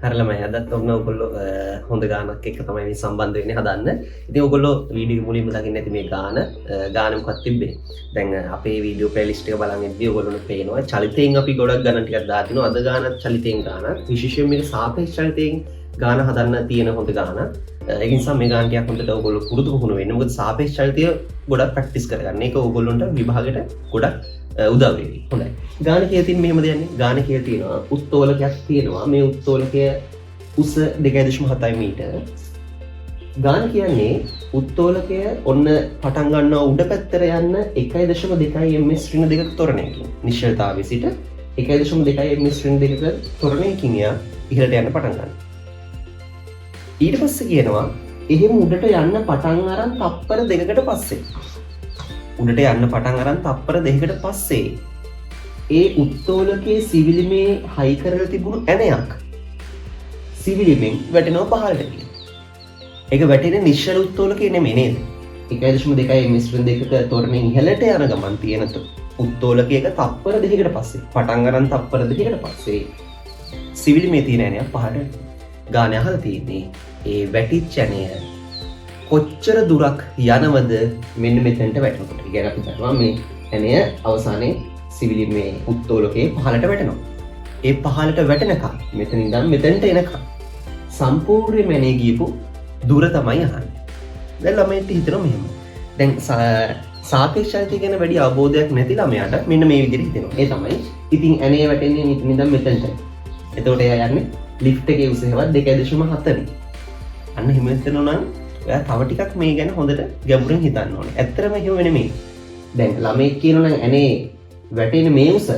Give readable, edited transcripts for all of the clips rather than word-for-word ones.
හරලම අදත් ඔන්න ඔයගොල්ලෝ හොඳ ගානක් එක්ක තමයි මේ සම්බන්ධ වෙන්නේ හදන්න. ඉතින් ඔයගොල්ලෝ වීඩියෝ මුලින්ම දකින්න ඇති මේ ගාන මොකක්ද තිබ්බේ. දැන් අපේ වීඩියෝ ප්ලේලිස්ට් එක බලන් ඉද්දී ඔයගොල්ලොන්ට පේනවා චලිතයෙන් අපි ගොඩක් ගණන් ටිකක් දාලා තිනවා. අද ගානත් චලිතයෙන් ගානක්. විශේෂයෙන් මේක සාපේක්ෂ චලිතයෙන් ගාන හදන්න තියෙන හොඳ ගානක්. ඒ නිසා මේ ගාන ටිකක් හොඳට ඔයගොල්ලෝ පුරුදු පුහුණු වෙන්න. මොකද සාපේක්ෂ චලිතය ගොඩක් ප්‍රැක්ටිස් කරගන්න. ඒක ඔයගොල්ලොන්ට විභාගෙට ගොඩක් උදව් වෙයි. හොඳයි. ගාන කියලා තියෙන මෙහෙම දෙන්නේ. ගාන කියලා තියෙනවා උත්තෝලකයක් තියෙනවා. මේ උත්තෝලකය උස 2.7 මීටර. ගාන කියන්නේ උත්තෝලකය ඔන්න පටන් ගන්නවා උඩ පැත්තට යන්න 1.2 ms ඍණ දෙකක ත්වරණයකින්. නිශ්චලතාවයේ සිට 1.2 ms ඍණ දෙකක ත්වරණයකින් යා ඉහළට යන්න පටන් ගන්නවා. ඊට පස්සේ කියනවා එහෙම උඩට යන්න පටන් අරන් තප්පර දෙකකට පස්සේ උඩට යන්න පටන් අරන් තප්පර දෙකකට පස්සේ ඒ උත්තෝලකයේ සිවිලිමේ හයි කරලා තිබුණු ඇණයක් සිවිලිමෙන් වැටෙනවා පහළට කියලා. ඒක වැටෙන්නේ නිශ්චල උත්තෝලකයේ නෙමෙයි නේද? 1.2 ms ඍණ දෙකක ත්වරණයෙන් ඉහළට යන ගමන් තියෙන උත්තෝලකයක තප්පර දෙකකට පස්සේ පටන් අරන් තප්පර දෙකකට පස්සේ සිවිලිමේ තියෙන ඇණයක් පහළට ගාන අහලා තියෙන්නේ ඒ වැටිච්ච ඇණය කොච්චර දුරක් යනවද මෙන්න මෙතනට වැටෙනකොට. ඒ කියන්නේ අපි දන්නවා මේ ඇණය අවසානයේ සිවිලිමේ උත්තෝලකයේ පහළට වැටෙනවා. ඒ පහළට වැටෙනකම් මෙතන ඉඳන් මෙතනට එනකම් සම්පූර්ණයෙන්ම ඇණේ ගියපු දුර තමයි අහන්නේ. දැන් ළමයින්ට හිතෙනවා මෙහෙම. දැන් සාපේක්ෂ චලිතය ගැන වැඩි අවබෝධයක් නැති ළමයාට මෙන්න මේ විදිහට හිතෙනවා. ඒ තමයි ඉතින් ඇණේ වැටෙන්නේ මෙතන ඉඳන් මෙතනට. එතකොට එයා යන්නේ ලිෆ්ට් එකේ උස හැවත් 2.4. අන්න එහෙම හිතනවා නම් ඔයා තව ටිකක් මේ ගැන හොඳට ගැඹුරින් හිතන්න ඕනේ. ඇත්තටම එහෙම නෙමෙයි. දැන් ළමෙක් කියනවා නම් ඇනේ වැටෙන්නේ මේ උස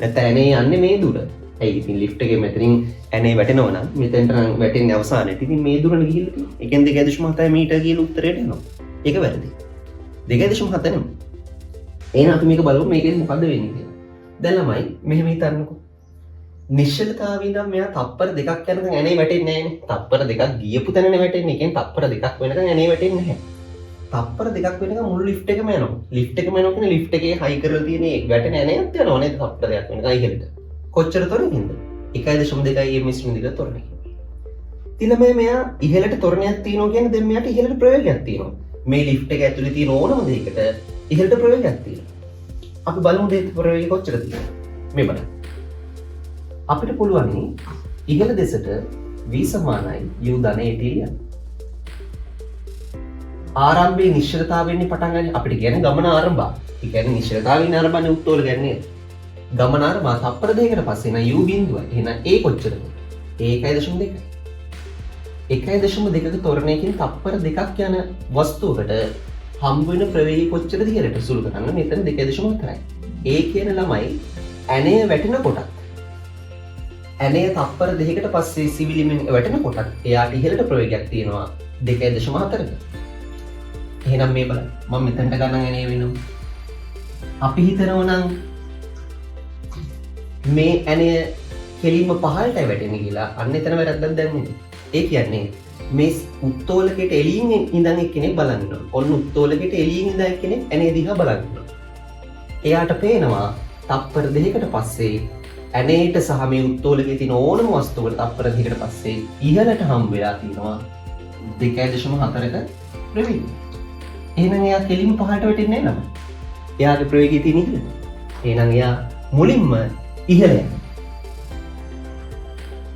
නැත්නම් ඇනේ යන්නේ මේ දුර. ඇයි ඉතින් ලිෆ්ට් එකේ මෙතනින් ඇනේ වැටෙනවා නම් මෙතෙන්ට නම් වැටෙන්නේ අවසානයේදී. ඉතින් මේ දුරනේ ගිහිල්ලා තියෙන්නේ. ඒ කියන්නේ 2.7 මීටර කියලා උත්තරයට එනවා. ඒක වැරදි. 2.7 නෙමෙයි. එහෙනම් අපි මේක බලමු මේකෙන් මොකද්ද වෙන්නේ කියලා. දැන් ළමයි මෙහෙම හිතන්නකෝ. නිශ්චලතාවයේ ඉඳන් මෙයා තප්පර දෙකක් යනකම් ඇනේ වැටෙන්නේ නැහැනේ. තප්පර දෙකක් ගියපු තැනනේ වැටෙන්නේ. ඒ කියන්නේ තප්පර දෙකක් වෙනකම් ඇනේ වැටෙන්නේ නැහැ. තප්පර දෙකක් වෙනකම් මුළු ලිෆ්ට් එකම යනවා. ලිෆ්ට් එකම යනවා කියන්නේ ලිෆ්ට් එකේ හයි කරලා තියෙන වැටෙන ඇණයත් යනවා නේද තප්පර දෙකක් වෙනකම් ඉහළට. කොච්චර තරකින්ද? 1.2 ms ඍණ දෙක ත්වරණයකින්. ඊළඟට මෙයා ඉහළට ත්වරණයක් තියෙනවා කියන්නේ දැන් මෙයාට ඉහළට ප්‍රවේගයක් තියෙනවා. මේ ලිෆ්ට් එක ඇතුලේ තියෙන ඕනම දෙයකට ඉහළට ප්‍රවේගයක් තියෙනවා. අපි බලමු දෙක ප්‍රවේගය කොච්චරද කියලා. මේ බලන්න. අපිට පුළුවන් ඉහළ දෙසට v සමානයි u ධන at ලියන්න. ආරම්භයේ නිශ්චලතාවයෙන් පටන් ගන්න අපිට කියන්නේ ගමන ආරම්භය. ඒ කියන්නේ නිශ්චලතාවයෙන් ආරම්භන්නේ උත්තෝල ගන්නේ. ගමන ආරම්භය තප්පර දෙකකට පස්සේ න u බිඳුවයි. එහෙනම් a කොච්චරද? a 1.2. 1.2ක ත්වරණයකින් තප්පර දෙකක් යන වස්තුවකට හම්බ වෙන ප්‍රවේගය කොච්චරද ඉහළට සුළු කරන්න මෙතන 2.4යි. a කියන ළමයි ඇණය වැටෙනකොට ඇනේ තප්පර දෙකකට පස්සේ සිවිලිමෙන් වැටෙනකොට එයාට ඉහළට ප්‍රවේගයක් තියෙනවා 2.4ක. එහෙනම් මේ බලන්න මම මෙතනට ගණන් ඇනේ වෙනවා. අපි හිතනවා නම් මේ ඇනේ කෙලින්ම පහළට වැටෙන්නේ කියලා අන්න එතන වැරද්දක් දැම්මේ. ඒ කියන්නේ මේ උත්තෝලකයට එළියෙන් ඉඳන් එක්කෙනෙක් බලන් ඉන්නවා. ඔන්න උත්තෝලකයට එළියෙන් ඉඳන් එක්කෙනෙක් ඇනේ දිහා බලන් ඉන්නවා. එයාට පේනවා තප්පර දෙකකට පස්සේ ඇනේට සහ මේ උත්තෝලකයේ තියෙන ඕනම වස්තුවකට තප්පර දෙකකට පස්සේ ඉහළට හම්බ වෙලා තියෙනවා 2.4ක ප්‍රවේගය. එහෙනම් එයා කෙලින්ම පහළට වැටෙන්නේ නැහැ නම. එයාගේ ප්‍රවේගය තියෙන ඉහළට. එහෙනම් එයා මුලින්ම ඉහළ යනවා.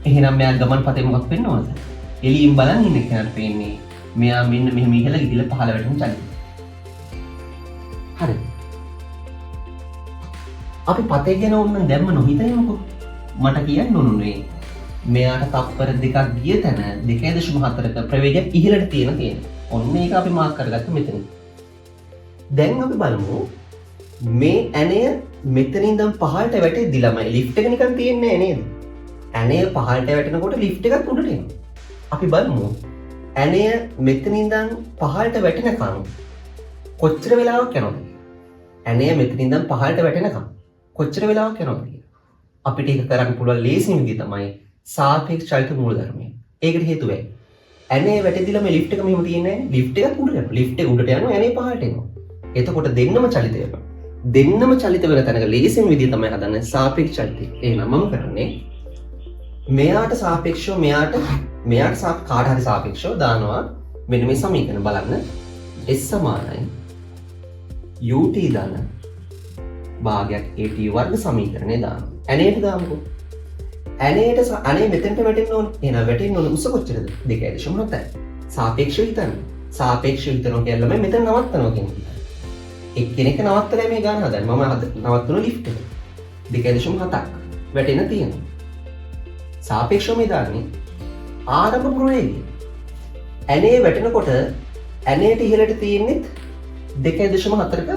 එහෙනම් මෙයා ගමන් පතේ මොකක් වෙන්නවද? එළියෙන් බලන් ඉන්න කෙනාට පේන්නේ මෙයා මෙන්න මෙහෙම ඉහළ ගිහිල්ලා පහළ වැටෙන චලිතය. හරිද? අපි පතේ ගැන ඕන්න දැම්ම නොහිතනමුකෝ. මට කියන්න ඕනුනේ මෙයාට තප්පර දෙකක් ගිය තැන 2.4ක ප්‍රවේගයක් ඉහළට තියෙන. ඔන්න ඒක අපි මාක් කරගත්ත මෙතන. දැන් අපි බලමු මේ ඇණය මෙතන ඉඳන් පහළට වැටෙද්දි ළමයි ලිෆ්ට් එක නිකන් තියන්නේ නේද? ඇණය පහළට වැටෙනකොට ලිෆ්ට් එකක් උඩට එනවා. අපි බලමු ඇණය මෙතන ඉඳන් පහළට වැටෙනකන් කොච්චර වෙලාවක් යනවද? ඇණය මෙතන ඉඳන් පහළට වැටෙනකන් කොච්චර වෙලාවක් යනවද කියලා. අපිට ඒක කරන්න පුළුවන් ලේසිම විදිය තමයි සාපේක්ෂ චලිත මූලධර්මය. ඒකට හේතුව ඇනේ වැටෙදිලා මේ ලිෆ්ට් එක මෙහෙම තියෙන්නේ නැහැ. ලිෆ්ට් එකත් උඩට යනවා. ලිෆ්ට් එක උඩට යනවා ඇනේ පහළට එනවා. එතකොට දෙන්නම චලිත වෙනවා. දෙන්නම චලිත වෙන තැනක ලේසිම විදිය තමයි හදන්නේ සාපේක්ෂ චලිතය. එහෙනම් මම කරන්නේ මෙයාට සාපේක්ෂව මෙයාට කාට හරි සාපේක්ෂව දානවා මෙන්න මේ සමීකරණ බලන්න. S සමානයි ut ධන භාගයක් at වර්ග සමීකරණය දානවා. ඇනේට දාමුකෝ. අනේ මෙතෙන්ට වැටෙන්න ඕනේ. එහෙනම් වැටෙන්න ඕනේ උස කොච්චරද? 2.7යි. සාපේක්ෂව හිතන්න. සාපේක්ෂව හිතනවා කියලාම මෙතන නවත්තනවා කියන්නේ. එක්කෙනෙක් නවත්තලා මේ ගාන හදන්න. මම නවත්තන ලිෆ්ට් එක. 2.7ක් වැටෙන්න තියෙනවා. සාපේක්ෂව මේ දාන්නේ ආරම්භ ප්‍රවේගය. ඇනේ වැටෙනකොට ඇනේට ඉහළට තියෙන්නේ 2.4ක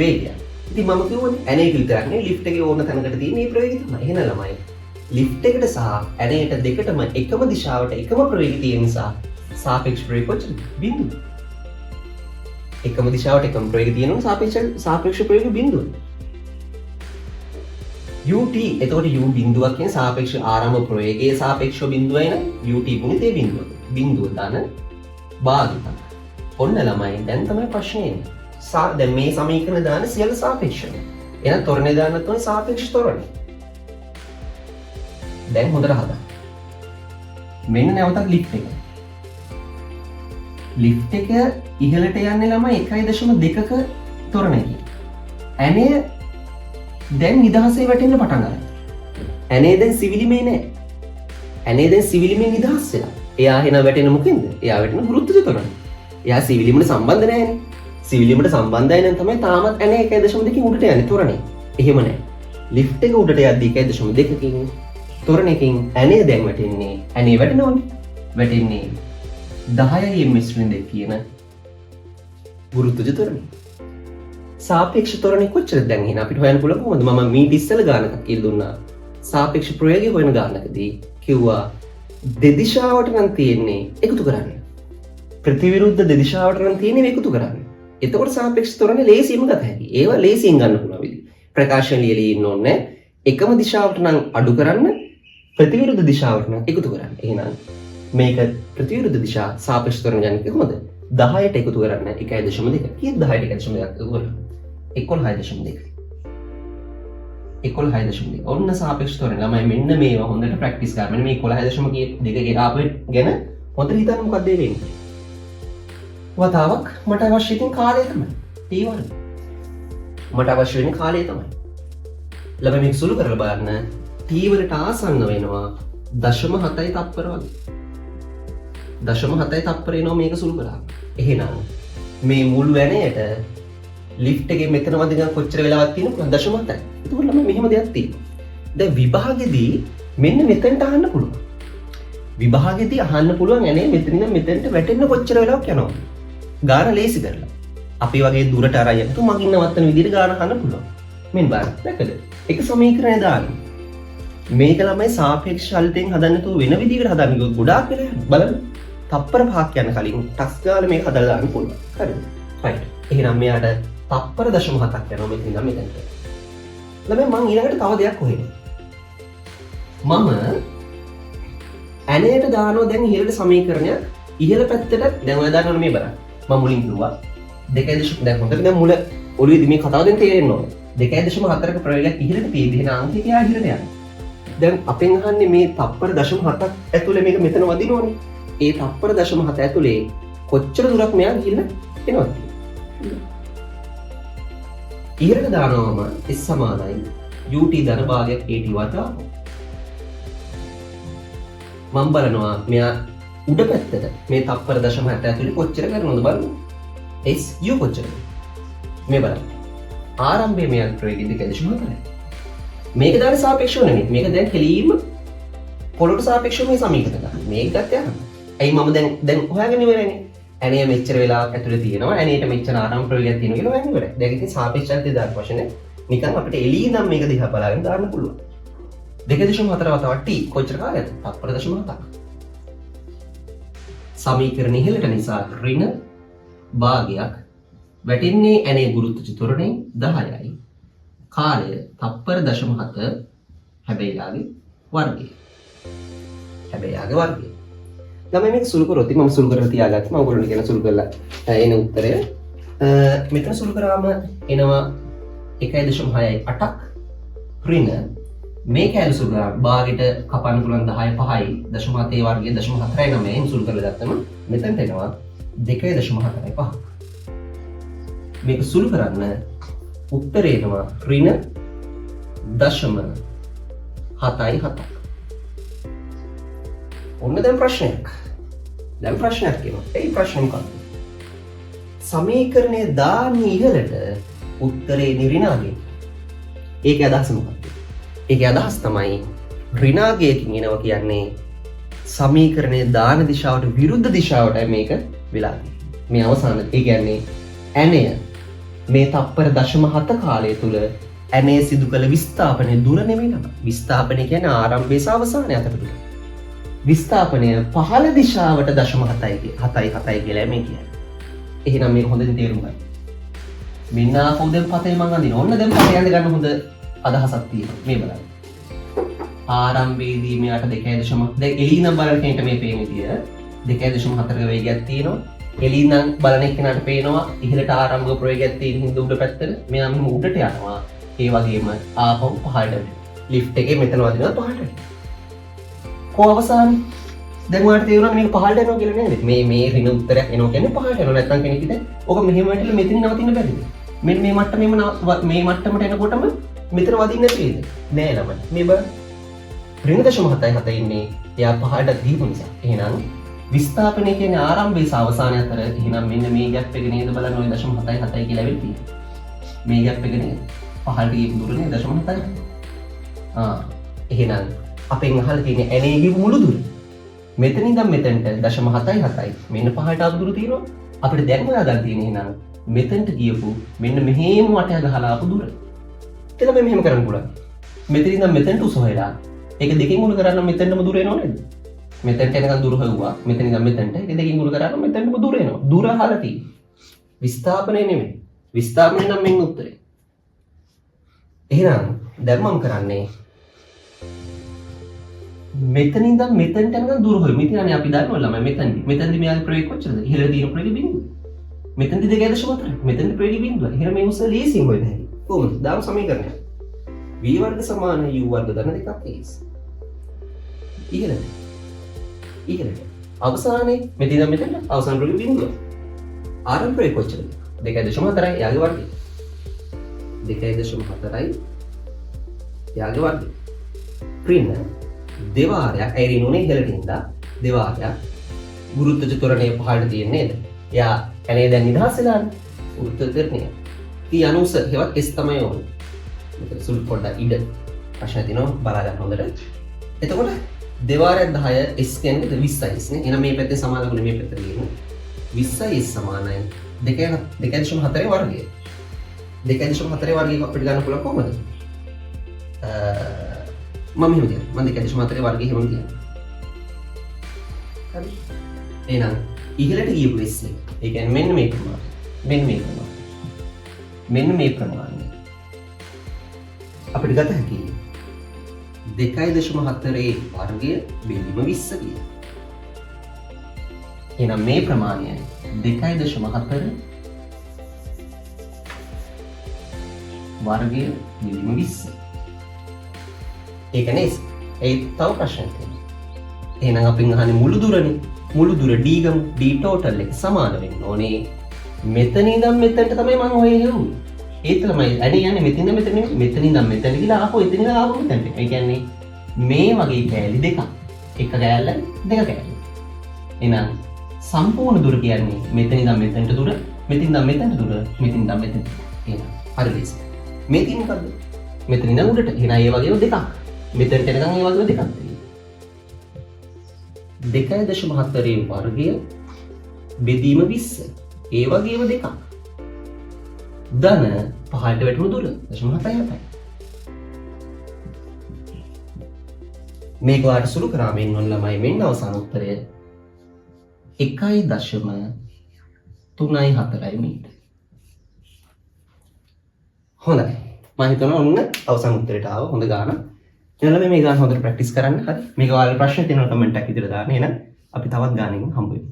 වේගයක්. ඉතින් මම කිව්වනේ ඇනේ විතරක් නෙවෙයි ලිෆ්ට් එකේ ඕන තැනකට තියෙන මේ ප්‍රවේගය තමයි. එහෙනම් ළමයි ලිෆ්ට් එකට සහ ඇනේට දෙකටම එකම දිශාවට එකම ප්‍රවේගය තියෙන නිසා සාපේක්ෂ ප්‍රවේගය කොච්චරද? බිඳුව. එකම දිශාවට එකම ප්‍රවේගය තියෙනවා සාපේක්ෂ ප්‍රවේගය බිඳුව. ut එතකොට u බිඳුවක් කියන සාපේක්ෂ ආරම්භ ප්‍රවේගයේ සාපේක්ෂව බිඳුවයි නම් ut ගුණිත ඒ බිඳුව ධන භාගිත. ඔන්න ළමයි දැන් තමයි ප්‍රශ්නේ එන්නේ. දැන් මේ සමීකරණ දාන සියල්ල සාපේක්ෂයි. එහෙනම් තොරණේ දාන්නත් ඕනේ සාපේක්ෂ තොරණේ. දැන් හොඳට හදන්න. මෙන්න නැවතත් ලිෆ්ට් එක. ලිෆ්ට් එක ඉහළට යන්නේ ළමයි 1.2ක තොරණකින්. ඇනේ දැන් නිදහසේ වැටෙන්න පටන් ගන්නවා. ඇනේ දැන් සිවිලිමේ නෑ. ඇනේ දැන් සිවිලිමේ නිදහස් වෙලා. එයා එහෙනම් වැටෙන මොකෙන්ද? එයා වැටෙන වෘත්තජ තොරණේ. එයා සිවිලිමට සම්බන්ධ නෑනේ. සිවිලිමට සම්බන්ධයි නම් තමයි තාමත් ඇනේ 1.2කින් උඩට යන්නේ තොරණේ. එහෙම නෑ. ලිෆ්ට් එක උඩට යද්දී 1.2කින් තොරණකින් ඇනේ දැන් වැටෙන්නේ. ඇනේ වැටෙනවනේ. වැටෙන්නේ 10යි ms2 කියන වෘත්තජ තොරණේ. සාපේක්ෂ තොරණේ කොච්චරද දැන් එහෙනම් අපිට හොයන්න පුළුවන් කොහොමද? මම මීට ඉස්සෙල්ලා ගානක් කියලා දුන්නා. සාපේක්ෂ ප්‍රවේගය හොයන ගානකදී කිව්වා දෙදිශාවට නම් තියෙන්නේ එකතු කරන්න. ප්‍රතිවිරුද්ධ දෙදිශාවට නම් තියෙන්නේ එකතු කරන්න. එතකොට සාපේක්ෂ තොරණේ ලේසියෙන්ම ගත හැකියි. ඒවා ලේසියෙන් ගන්න පුළුවන් විදි. ප්‍රකාශන ලියලා ඉන්න ඕනේ. එකම දිශාවට නම් අඩු කරන්න, ප්‍රතිවිරුද්ධ දිශාවට නම් එකතු කරන්න. එහෙනම් මේක ප්‍රතිවිරුද්ධ දිශා සාපේක්ෂ තොරණ යන්නේ කොහොමද? 10ට එකතු කරන්න 1.2. කීයද 10ට 1.2 එකතු කරන්න? 11.2. 11.2. ඔන්න සාපේක්ෂ තොරණ. ළමයි මෙන්න මේවා හොඳට ප්‍රැක්ටිස් කරන්න. මෙන්න මේ 11.2 ආපු ගැන හොඳට හිතන්න මොකක්ද වෙන්නේ. වතාවක් මට අවශ්‍ය තියෙන කාලය තමයි. T1. මට අවශ්‍ය වෙන කාලය තමයි. ළමයි මේක සුළු කරලා බලන්න. T වලට ආසන්න වෙනවා 0.7 තප්පර වගේ. 0.7 තප්පර එනවා මේක සුළු කරා. එහෙනම් මේ මුළු ඇණයට ලිෆ්ට් එකේ මෙතන වදින කොච්චර වෙලාවක් තියෙනවද? 0.7යි. එතකොට ළමයි මෙහෙම දෙයක් තියෙනවා. දැන් විභාගෙදී මෙන්න මෙතෙන්ට අහන්න පුළුවන්. විභාගෙදී අහන්න පුළුවන් ඇනේ මෙතනින් මෙතෙන්ට වැටෙන්න කොච්චර වෙලාවක් යනවද? ගාන ලේසි කරලා. අපි වගේ දුරට අරන් යනතු මගින් නවත්තන විදිහට ගාන අහන්න පුළුවන්. මෙන්න බලන්න. දැකද? එක සමීකරණය දාන්න. මේක ළමයි සාපේක්ෂ චලිතයෙන් හදන්න තු වෙන විදිහකට හදන්න ගියොත් ගොඩාක් වෙලා යනවා. බලන්න. තප්පර 5ක් යන කලින් ටස් ගාලා මේක හදලා දාන්න පුළුවන්. හරිද? රයිට්. එහෙනම් මෙයාට තප්පර 0.7ක් යනවා මෙතන ඉඳන් මෙතනට. ළමයි මම ඊළඟට තව දෙයක් හොයනවා. මම ඇනේට දානවා දැන් ඉහළට සමීකරණයක්. ඉහළ පැත්තට දැන් ඔය දානවා මේ බලන්න. මම මුලින් කිව්වා 2.0 දැන් හොඳට දැන් මුල ඔළුවේදී මේ කතාව දැන් තේරෙන්න ඕනේ. 2.4ක ප්‍රවේගයක් ඉහළට තියෙද්දි එහෙනම් අංකය කියා ඉහළට යනවා. දැන් අපෙන් අහන්නේ මේ තප්පර 0.7ක් ඇතුලේ මේක මෙතන වදිනවනේ. ඒ තප්පර 0.7 ඇතුලේ කොච්චර දුරක් මෙයා ගිහිල්ලා එනවද? ඉහළට දානවම S සමානයි ut ධන භාගයක් at වතා. මම බලනවා මෙයා උඩ පැත්තට මේ තප්පර 0.7 ඇතුලේ කොච්චර කරනවද බලන්න. S u කොච්චරද? මේ බලන්න. ආරම්භයේ මෙයා ප්‍රවේගය 2.4යි. මේක දාන සාපේක්ෂව නෙමෙයි. මේක දැන් කෙලීම පොළොට සාපේක්ෂව මේ සමීකරණ ගන්න. මේක ගත්ත යනවා. ඇයි මම දැන් හොයාගෙන ඉවරනේ. ඇනේ මෙච්චර වෙලාවක් ඇතුලේ තියෙනවා. ඇනේට මෙච්චර ආරම්භ ප්‍රවේගයක් තියෙනවා කියලා හොයන්න ඉවරයි. දැන් ඉතින් සාපේක්ෂතාවය දාන්න වශයෙන් නිකන් අපිට එළිය නම් මේක දිහා බලාගෙන දාන්න පුළුවන්. 2.4 වතාවක් t කොච්චර කාලයක්ද? තප්පර 0.7ක්. සමීකරණ ඉහළට නිසා ඍණ භාගයක් වැටෙන්නේ ඇනේ ගුරුත්ව චතුරණේ 10යි. කාලය තප්පර 0.7 හැබැයි යාගේ වර්ගය. ළමයි මේක සුළු කරොත් මම සුළු කරලා තියාගත්තා. මම ඔයගොල්ලන්ට කියන සුළු කරලා එන උත්තරය මෙතන සුළු කරාම එනවා 1.68ක් ඍණ මේ කෑලි සුළු කරා භාගයට කපන්න පුළුවන් 10 5යි 0.7 වර්ගයේ 0.49 එහෙම සුළු කරලා ගත්තම මෙතනට එනවා 2.45. මේක සුළු කරන්න උත්තරේ එනවා ඍණ 0.77. ඔන්න දැන් ප්‍රශ්නයක්. දැන් ප්‍රශ්නයක් කියනවා. ඒ ප්‍රශ්නේ මොකක්ද? සමීකරණය දාන්නේ ඉහළට උත්තරේ නිරිනාගේ. ඒකේ අදහස මොකක්ද? ඒකේ අදහස් තමයි ඍණාගයකින් එනවා කියන්නේ සමීකරණය දාන දිශාවට විරුද්ධ දිශාවටයි මේක වෙලා තියෙන්නේ. මේ අවසාන ඒ කියන්නේ ඇණය මේ තප්පර 0.7 කාලය තුල ඇණය සිදු කළ විස්ථාපනය දුර නෙමෙයි නම. විස්ථාපනය කියන්නේ ආරම්භයේ සහ අවසානයේ අතර දුර. විස්ථාපනය පහළ දිශාවට 0.7 කියලා මේ කියන්නේ. එහෙනම් මේක හොඳට තේරුම් ගන්න. මෙන්න ආපහු දැන් පතේ මං අඳින. ඔන්න දැන් පතේ යන්න ගන්න හොඳ අදහසක් තියෙනවා. මේ බලන්න. ආරම්භයේදී මෙයාට 2.0 දැන් එළිනම් බලන කෙනෙක්ට මේ පේන විදිය 2.4 වේගයක් තියෙනවා. එළිනම් බලන කෙනාට පේනවා ඉහළට ආරම්භක ප්‍රවේගයක් තියෙන හින්දා උඩ පැත්තට මෙයා මෙහෙම උඩට යනවා. ඒ වගේම ආපහු පහළට ලිෆ්ට් එකේ මෙතන වදිනවා පහළට. කො අවසානයේ දැන් ඔයාලට තේරුණා මේක පහළට යනවා කියලා නේද? මේ ඍණ උත්තරයක් එනවා කියන්නේ පහළට යනවා. නැත්නම් කෙනෙක් හිතේ ඔක මෙහෙම වැටිලා මෙතනින් නවතින්න බැරිද? මෙන්න මේ මට්ටමේම මේ මට්ටමට එනකොටම මෙතන වදින්න නැතිද? නෑ ළමයි. මේ බලන්න. ඍණ 0.77 ඉන්නේ එයා පහළට දීපු නිසා. එහෙනම් විස්ථාපනය කියන්නේ ආරම්භයේ සහ අවසානය අතර. එහෙනම් මෙන්න මේ ගැප් එක නේද බලන්න ඔය 0.77 කියලා වෙල් තියෙන්නේ. මේ ගැප් එක නේද? පහළට ගිය දුර නේද 0.77. එහෙනම් අපෙන් අහලා තියෙන්නේ ඇනේ ගිහු මුළු දුර. මෙතනින් ඉඳන් මෙතනට 0.77යි. මෙන්න පහළට ආපු දුර තියෙනවා. අපිට දැන් හොයාගන්න තියෙන්නේ එහෙනම් මෙතනට ගියපු මෙන්න මෙහෙම වටය ගහලා ආපු දුර. එතන මෙහෙම කරන්න පුළුවන්. මෙතනින් ඉඳන් මෙතනට උස හොයලා ඒක දෙකෙන් මුල කරන්න මෙතනටම දුර එනව නේද? මෙතනට එනකන් දුර හොයුවා. මෙතනින් ඉඳන් මෙතනට ඒක දෙකෙන් මුල කරන්න මෙතනටම දුර එනවා. දුර අහලා තියෙන්නේ. විස්ථාපනය නෙමෙයි. විස්ථාපනය නම් මෙන්න උත්තරේ. එහෙනම් දැන් මම කරන්නේ මෙතනින් ඉඳන් මෙතනට යනකම් දුර හොයමු. ඉතින් අපි දන්නවා ළමයි මෙතනදි මෙයාගේ ප්‍රවේගය කොච්චරද? ඉහළ තියෙන ප්‍රවේගය බිඳුව. මෙතනදි 2.4. මෙතනදි ප්‍රවේගය බිඳුව. එහෙනම් මේ උස ලේසියෙන් හොයන්න හැකියි. කොහොමද? දාමු සමීකරණය. v වර්ග සමාන u වර්ග ධන දෙකක් is. ඉහළට. අවසානයේ මෙතන ඉඳන් මෙතනට අවසාන ප්‍රවේගය බිඳුව. ආරම්භ ප්‍රවේගය කොච්චරද? 2.4යි යාගේ වර්ගය. 2.4යි යාගේ වර්ගය. ඍණ දෙවාරයක් ඇරිනුනේ ඉහළට ඉඳලා දෙවාරයක් ගුරුත්ව ත්වරණය පහළට තියෙන්නේ නේද? එයා ඇනේ දැන් නිදහස් වෙලානේ. ගුරුත්ව ත්වරණය. ඊ අනුස හේවත් s තමයි ඕනේ. මෙතන සුළු පොඩ්ඩක් ඉඩ ප්‍රශ්න තියෙනවා බලා ගන්න හොඳට. එතකොට දෙවාරයක් 10 s කියන්නේ 20යි නේ. එහෙනම් මේ පැත්තේ සමාන ලකුණ මේ පැත්තට ගියමු. 20යි s සමානයි 2.4 වර්ගය. 2.4 වර්ගය අපිට ගන්න පුළුවන් කොහොමද? මම මෙහෙම කියනවා. මම 2.4 වර්ගය එහෙම කියනවා. හරි. එහෙනම් ඉහළට ගියපු s එක. ඒ කියන්නේ මෙන්න මේ ප්‍රමාණය. මෙන්න මේ ප්‍රමාණය. අපිට ගත හැකියි. 2.4 වර්ගය බෙදීම 20 කියලා. එහෙනම් මේ ප්‍රමාණය 2.4 වර්ගය බෙදීම 20. ඒක නේද? ඒ තව ප්‍රශ්නයක් තියෙනවා. එහෙනම් අපින් අහන්නේ මුළු දුරනේ. මුළු දුර d ගමු. d total එක සමාන වෙන්න ඕනේ. මෙතන ඉඳන් මෙතනට තමයි මම ඔය යන්නේ. ඒ තමයි ඇනේ යන්නේ මෙතන ඉඳන් මෙතන ගිහලා ආපහු එතන ඉඳන් ආපහු මෙතනට. ඒ කියන්නේ මේ වගේ කෑලි දෙකක්. එක කෑල්ල දෙක කෑලි. එහෙනම් සම්පූර්ණ දුර කියන්නේ මෙතන ඉඳන් මෙතනට දුර, මෙතන ඉඳන් මෙතනට දුර, මෙතන ඉඳන් මෙතනට. එහෙනම් හරි දේශ. මේ තියෙන මොකද්ද? මෙතන ඉඳන් උඩට. එහෙනම් ඒ වගේම දෙකක්. මෙතනට එනකන් ඒ වගේම දෙකක් තියෙනවා. 2.4 වර්ගය බෙදීම 20. ඒ වගේම දෙකක්. ධන පහළට වැටුණු දුර 0.7යි. මේක වාට සුළු කරාම ඉන්න ඕන ළමයි මෙන්න අවසාන උත්තරය 1.34 මීටර. හොඳයි. මම හිතනවා ඔන්න අවසාන උත්තරයට ආව හොඳ ගානක්. ඊළඟ මේ ගාන හොඳට ප්‍රැක්ටිස් කරන්න. හරි. මේක ඔයාලා ප්‍රශ්න තියෙනවා කමෙන්ට් එකක් විදිහට දාන්න. එහෙනම් අපි තවත් ගානකින් හම්බ වෙමු.